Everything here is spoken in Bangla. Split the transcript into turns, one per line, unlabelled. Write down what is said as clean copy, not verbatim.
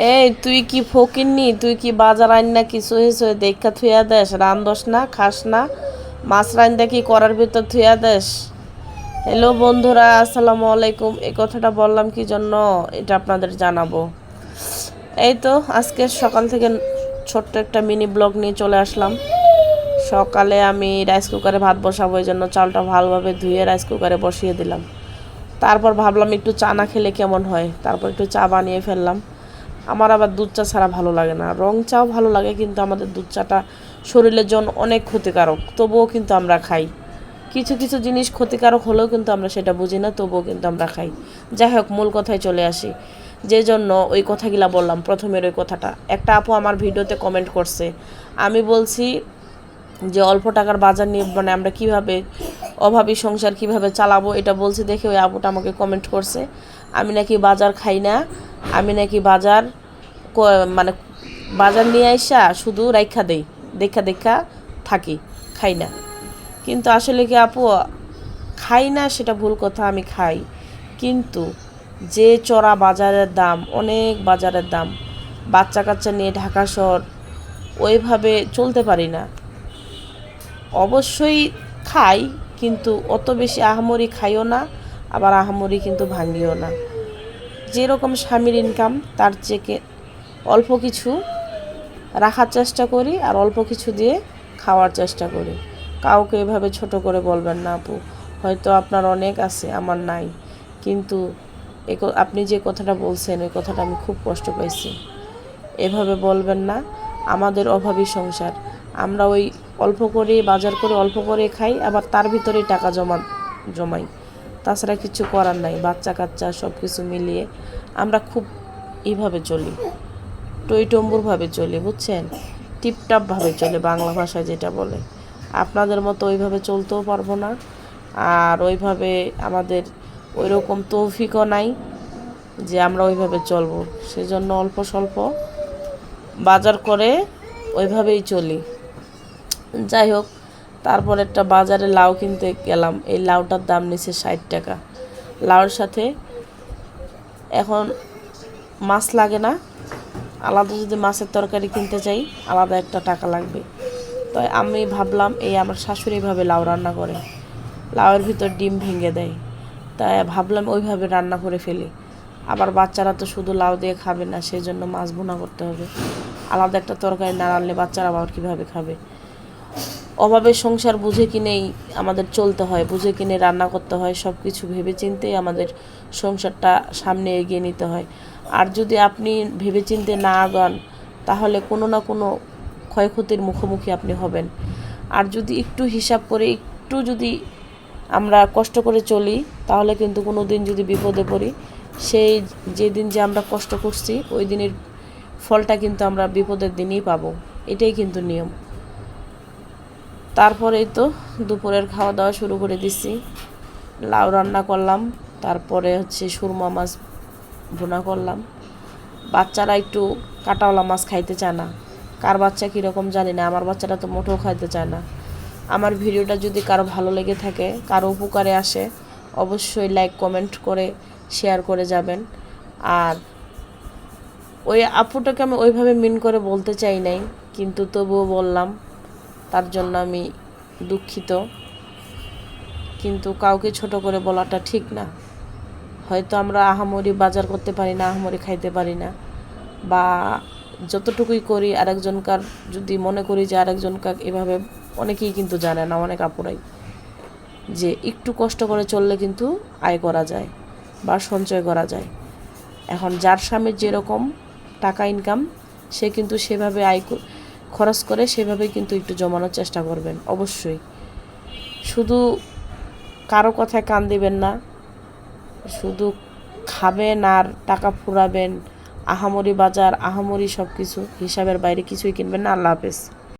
এই তুই কি ফকিন্নি? তুই কি বাজার আইন না কিছু হয়েছে দেখা থুয়া দেস? রান্ধস না, খাস না? মাছ রান্দা কি করার ভিতর থুয়া দেস? হ্যালো বন্ধুরা, আসসালামু আলাইকুম। এই কথাটা বললাম কি জন্য এটা আপনাদের জানাবো। এই তো আজকে সকাল থেকে ছোট্ট একটা মিনি ব্লগ নিয়ে চলে আসলাম। সকালে আমি রাইস কুকারে ভাত বসাবো, এই জন্য চালটা ভালোভাবে ধুয়ে রাইস কুকারে বসিয়ে দিলাম। তারপর ভাবলাম একটু চা না খেলে কেমন হয়, তারপর একটু চা বানিয়ে ফেললাম। আমার আবার দুধ চা ছাড়া ভালো লাগে না, রং চাও ভালো লাগে, কিন্তু আমাদের দুধ চাটা শরীরের জন্য অনেক ক্ষতিকারক, তবুও কিন্তু আমরা খাই। কিছু কিছু জিনিস ক্ষতিকারক হলেও কিন্তু আমরা সেটা বুঝি না, তবুও কিন্তু আমরা খাই। যাই হোক, মূল কথায় চলে আসি। যে জন্য ওই কথাগুলা বললাম, প্রথমের ওই কথাটা, একটা আপু আমার ভিডিওতে কমেন্ট করছে। আমি বলছি যে অল্প টাকার বাজার নিয়ে মানে আমরা কিভাবে অভাবী সংসার কিভাবে চালাবো, এটা বলছি দেখে ওই আপুটা আমাকে কমেন্ট করছে আমি নাকি বাজার খাই না, আমি নাকি বাজার মানে বাজার নিয়ে আইসা শুধু রাইখা দেই, দেখা দেখা থাকি, খাই না। কিন্তু আসলে কি আপু, খাই না সেটা ভুল কথা, আমি খাই, কিন্তু যে চড়া বাজারের দাম, অনেক বাজারের দাম, বাচ্চা কাচ্চা নিয়ে ঢাকা শহর ওইভাবে চলতে পারি না। অবশ্যই খাই, কিন্তু অত বেশি আহামরি খাইও না, আবার আহামরি কিন্তু ভাঙিও না। যেরকম স্বামীর ইনকাম তার চেয়ে অল্প কিছু রাখার চেষ্টা করি, আর অল্প কিছু দিয়ে খাওয়ার চেষ্টা করি। কাউকে এভাবে ছোট করে বলবেন না আপু, হয়তো আপনার অনেক আছে, আমার নাই, কিন্তু আপনি যে কথাটা বলছেন ওই কথাটা আমি খুব কষ্ট পাইছি। এভাবে বলবেন না। আমাদের অভাবী সংসার, আমরা ওই অল্প করে বাজার করে অল্প করে খাই, আবার তার ভিতরেই টাকা জমাই। তাছাড়া কিছু করার নাই, বাচ্চা কাচ্চা সব কিছু মিলিয়ে আমরা খুব এইভাবে চলি, টইটম্বুরভাবে চলি, বুঝছেন? টিপটাপভাবে চলে, বাংলা ভাষায় যেটা বলে। আপনাদের মতো ওইভাবে চলতেও পারবো না, আর ওইভাবে আমাদের ওই রকম তৌফিকও নাই যে আমরা ওইভাবে চলবো। সেজন্য অল্প স্বল্প বাজার করে ওইভাবেই চলি। যাই হোক, তারপর একটা বাজারে লাউ কিনতে গেলাম, এই লাউটার দাম নিচ্ছে 60 টাকা। লাউর সাথে এখন মাছ লাগে না, আলাদা যদি মাছের তরকারি কিনতে চাই আলাদা একটা টাকা লাগবে। তাই আমি ভাবলাম, এই আমার শাশুড়ি ভাবে লাউ রান্না করে, লাউয়ের ভিতর ডিম ভেঙে দেয়, তাই ভাবলাম ওইভাবে রান্না করে ফেলি। আবার বাচ্চারা তো শুধু লাউ দিয়ে খাবে না, সেই জন্য মাছ ভুনা করতে হবে। আলাদা একটা তরকারি না রানলে বাচ্চারা আবার কীভাবে খাবে? অভাবের সংসার বুঝে কিনেই আমাদের চলতে হয়, বুঝে কিনে রান্না করতে হয়, সব কিছু ভেবে চিন্তেই আমাদের সংসারটা সামনে এগিয়ে নিতে হয়। আর যদি আপনি ভেবে চিন্তে না আগান, তাহলে কোনো না কোনো ক্ষয়ক্ষতির মুখোমুখি আপনি হবেন। আর যদি একটু হিসাব করে একটু যদি আমরা কষ্ট করে চলি, তাহলে কিন্তু কোনো দিন যদি বিপদে পড়ি, সেই যেদিন যে আমরা কষ্ট করছি ওই দিনের ফলটা কিন্তু আমরা বিপদের দিনই পাবো, এটাই কিন্তু নিয়ম। তারপরেই তো দুপুরের খাওয়া দাওয়া শুরু করে দিছি। লাউ রান্না করলাম, তারপরে হচ্ছে সুরমা মাছ ভুনা করলাম। বাচ্চারা একটু কাঁটাওয়ালা মাছ খাইতে চায় না, কার বাচ্চা কীরকম জানি না, আমার বাচ্চারা তো মোটেও খাইতে চায় না। আমার ভিডিওটা যদি কারো ভালো লেগে থাকে, কারো উপকারে আসে, অবশ্যই লাইক কমেন্ট করে শেয়ার করে যাবেন। আর ওই আপুটাকে আমি ওইভাবে মিন করে বলতে চাই নাই, কিন্তু তবুও বললাম, তার জন্য আমি দুঃখিত। কিন্তু কাউকে ছোট করে বলাটা ঠিক না। হয়তো আমরা আহামরি বাজার করতে পারি না, আহামরি খাইতে পারি না, বা যতটুকুই করি আরেকজনকার যদি মনে করি যে আরেকজনকার এভাবে, অনেকেই কিন্তু জানে না, অনেক আপুরাই, যে একটু কষ্ট করে চললে কিন্তু আয় করা যায় বা সঞ্চয় করা যায়। এখন যার স্বামীর যেরকম টাকা ইনকাম, সে কিন্তু সেভাবে খরচ করে, সেভাবেই কিন্তু একটু জমানোর চেষ্টা করবেন অবশ্যই। শুধু কারো কথায় কান দিবেন না, শুধু খাবেন আর টাকা ফুরাবেন, আহামরি বাজার, আহামরি সব কিছু, হিসাবের বাইরে কিছুই কিনবেন না। আল্লাহ হাফেজ।